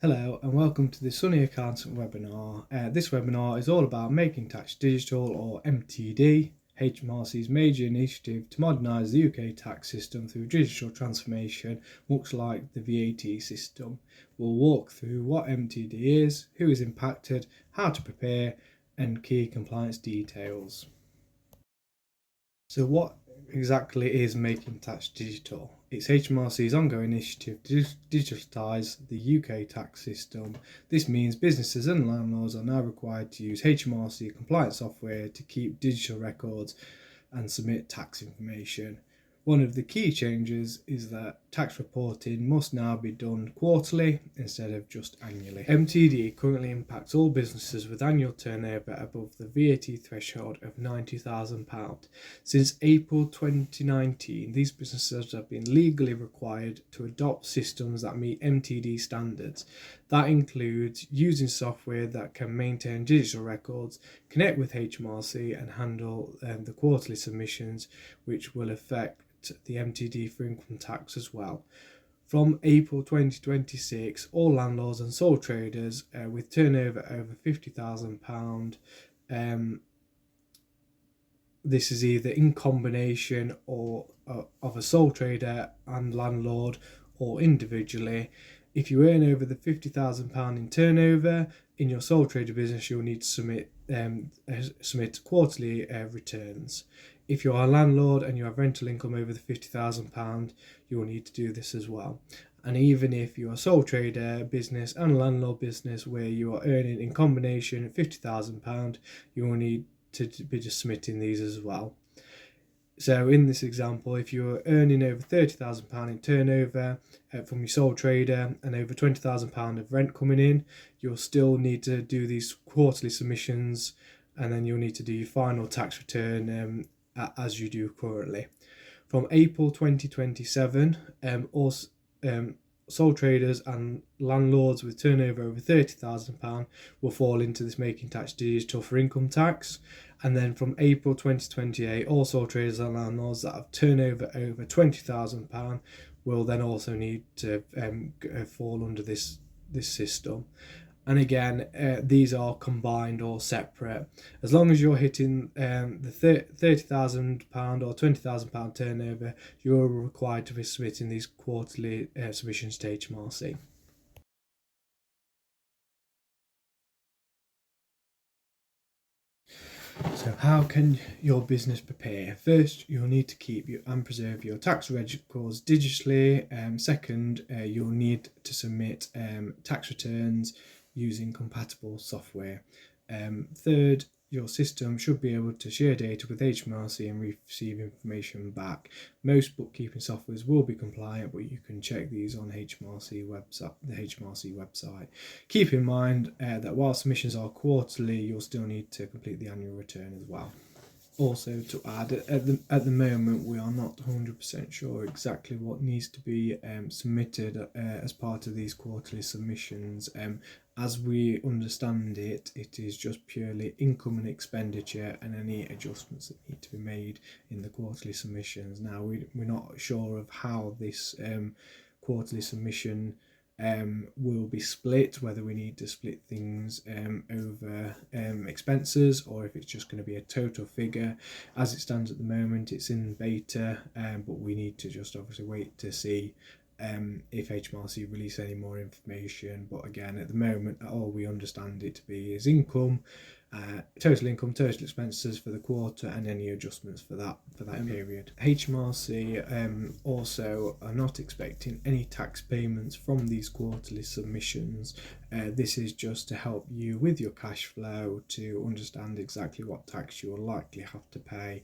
Hello and welcome to the Sunny Accountant webinar. This webinar is all about Making Tax Digital, or MTD, HMRC's major initiative to modernise the UK tax system through digital transformation, much like the VAT system. We'll walk through what MTD is, who is impacted, how to prepare, and key compliance details. So what exactly is Making Tax Digital? It's HMRC's ongoing initiative to digitise the UK tax system. This means businesses and landlords are now required to use HMRC compliance software to keep digital records and submit tax information. One of the key changes is that tax reporting must now be done quarterly instead of just annually. MTD currently impacts all businesses with annual turnover above the VAT threshold of £90,000. Since April 2019, these businesses have been legally required to adopt systems that meet MTD standards. That includes using software that can maintain digital records, connect with HMRC and handle the quarterly submissions, which will affect the MTD for income tax as well. From April 2026, all landlords and sole traders with turnover over £50,000, this is either in combination or of a sole trader and landlord or individually. If you earn over the £50,000 in turnover in your sole trader business, you'll need to submit quarterly returns. If you're a landlord and you have rental income over the £50,000, you'll need to do this as well. And even if you're a sole trader business and landlord business where you are earning in combination £50,000, you will need to be just submitting these as well. So in this example, if you're earning over £30,000 in turnover from your sole trader and over £20,000 of rent coming in, you'll still need to do these quarterly submissions, and then you'll need to do your final tax return as you do currently. From April 2027, sole traders and landlords with turnover over £30,000 will fall into this Making Tax Digital for income tax. And then from April 2028, all sole traders and landlords that have turnover over £20,000 will then also need to fall under this system. And again, these are combined or separate. As long as you're hitting the £30,000 or £20,000 turnover, you're required to be submitting these quarterly submissions to HMRC. So how can your business prepare? First, you'll need to keep and preserve your tax records digitally. Second, you'll need to submit tax returns using compatible software. Third, your system should be able to share data with HMRC and receive information back. Most bookkeeping softwares will be compliant, but you can check these on the HMRC website. Keep in mind that while submissions are quarterly, you'll still need to complete the annual return as well. Also, to add, at the moment we are not 100% sure exactly what needs to be submitted as part of these quarterly submissions. As we understand it, it is just purely income and expenditure and any adjustments that need to be made in the quarterly submissions. Now, we're not sure of how this quarterly submission will be split, whether we need to split things over expenses or if it's just going to be a total figure. As it stands at the moment, it's in beta, but we need to just obviously wait to see if HMRC release any more information. But again, at the moment, all we understand it to be is income, total income, total expenses for the quarter, and any adjustments for that period. HMRC also are not expecting any tax payments from these quarterly submissions. This is just to help you with your cash flow to understand exactly what tax you will likely have to pay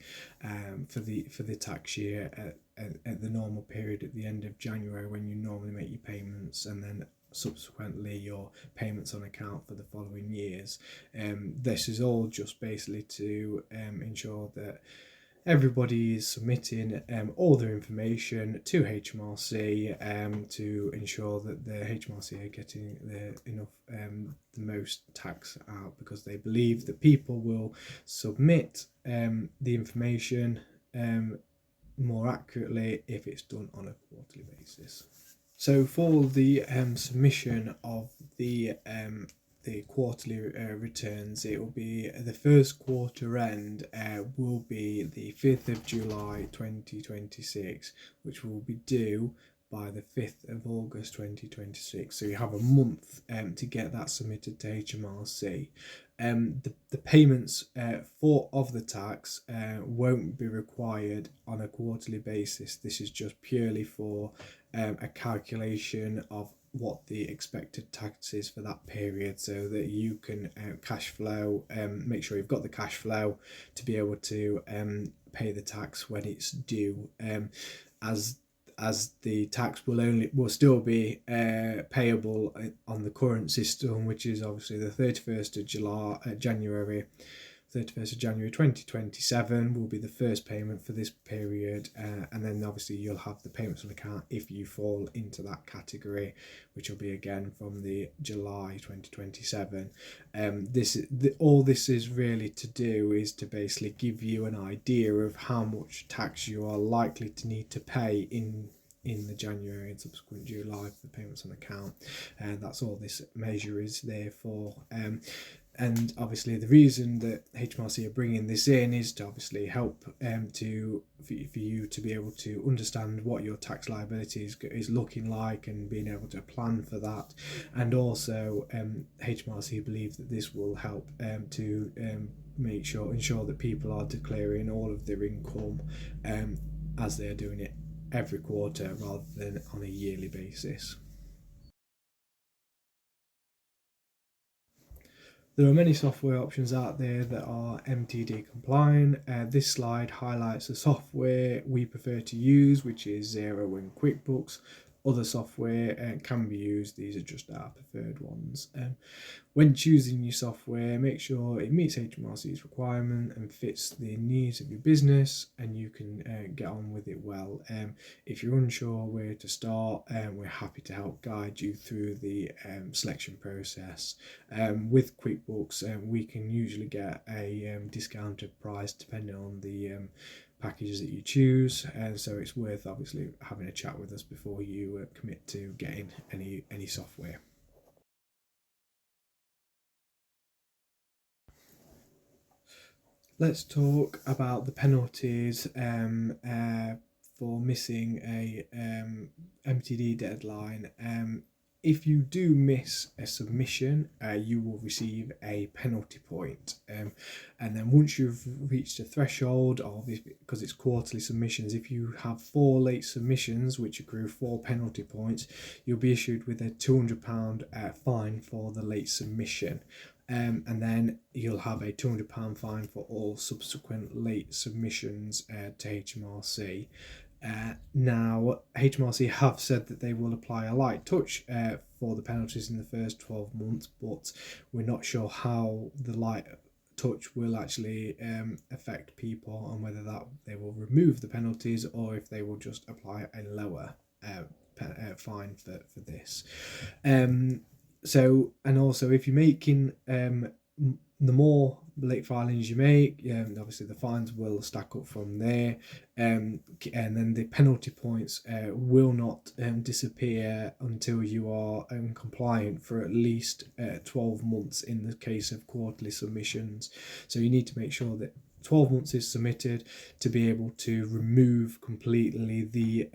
for the tax year at the normal period at the end of January, when you normally make your payments, and then subsequently your payments on account for the following years. This is all just basically to ensure that everybody is submitting all their information to HMRC to ensure that the HMRC are getting the most tax out, because they believe that people will submit the information more accurately if it's done on a quarterly basis. So for the submission of the quarterly returns, it will be the first quarter end will be the 5th of July 2026, which will be due by the 5th of August 2026. So you have a month to get that submitted to HMRC. The payments of the tax won't be required on a quarterly basis. This is just purely for a calculation of what the expected tax is for that period, so that you can cash flow, make sure you've got the cash flow to be able to pay the tax when it's due. As the tax will still be payable on the current system, which is obviously the 31st of January 2027 will be the first payment for this period, and then obviously you'll have the payments on account if you fall into that category, which will be again from the July 2027. All this is really to do is to basically give you an idea of how much tax you are likely to need to pay in the January and subsequent July for payments on account, and that's all this measure is there for. And obviously the reason that HMRC are bringing this in is to obviously help for you to be able to understand what your tax liability is looking like and being able to plan for that. And also HMRC believe that this will help to ensure that people are declaring all of their income as they're doing it every quarter rather than on a yearly basis. There are many software options out there that are MTD compliant. This slide highlights the software we prefer to use, which is Xero and QuickBooks. Other software can be used, these are just our preferred ones. When choosing your software, make sure it meets HMRC's requirement and fits the needs of your business, and you can get on with it well. If you're unsure where to start, we're happy to help guide you through the selection process. With QuickBooks, we can usually get a discounted price depending on the packages that you choose, and so it's worth obviously having a chat with us before you commit to getting any software. Let's talk about the penalties for missing a MTD deadline. If you do miss a submission, you will receive a penalty point. And then once you've reached a threshold, because it's quarterly submissions, if you have 4 late submissions, which accrue 4 penalty points, you'll be issued with a £200 fine for the late submission. And then you'll have a £200 fine for all subsequent late submissions to HMRC. Now, HMRC have said that they will apply a light touch for the penalties in the first 12 months, but we're not sure how the light touch will actually affect people, and whether that they will remove the penalties or if they will just apply a lower fine for this. So, and also if you're making the more late filings you make, obviously the fines will stack up from there, and then the penalty points will not disappear until you are compliant for at least 12 months in the case of quarterly submissions. So you need to make sure that 12 months is submitted to be able to remove completely the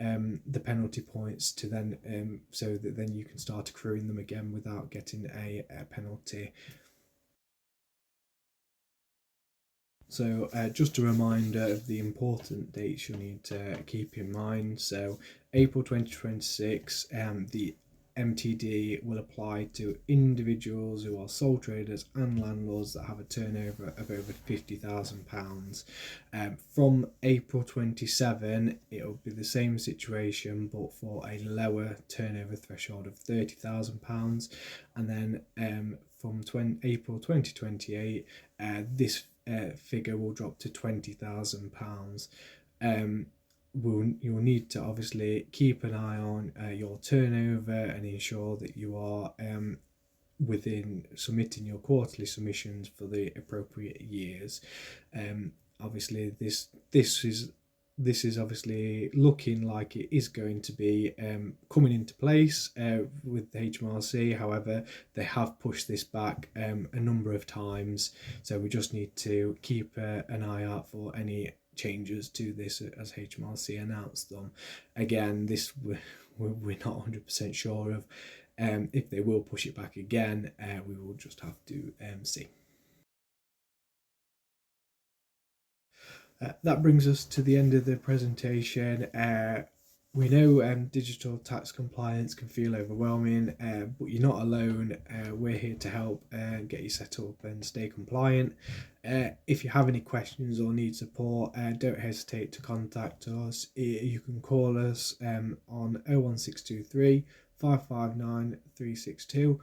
penalty points to then so that then you can start accruing them again without getting a penalty. So just a reminder of the important dates you need to keep in mind. So April 2026, the MTD will apply to individuals who are sole traders and landlords that have a turnover of over £50,000. From April 27, it'll be the same situation, but for a lower turnover threshold of £30,000. And then from April 2028, this figure will drop to £20,000. You'll need to obviously keep an eye on your turnover and ensure that you are within submitting your quarterly submissions for the appropriate years. Obviously this is this is obviously looking like it is going to be coming into place with the HMRC. However, they have pushed this back a number of times, so we just need to keep an eye out for any changes to this as HMRC announced them. Again, this we're not 100% sure of. If they will push it back again, we will just have to see. That brings us to the end of the presentation. We know digital tax compliance can feel overwhelming, but you're not alone. We're here to help get you set up and stay compliant. If you have any questions or need support, don't hesitate to contact us. You can call us on 01623 559 362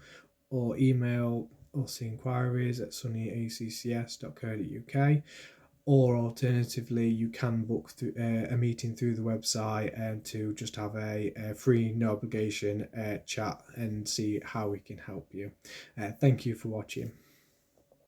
or email us inquiries at sunnyaccs.co.uk. Or alternatively, you can book a meeting through the website and to just have a free, no obligation chat and see how we can help you. Thank you for watching.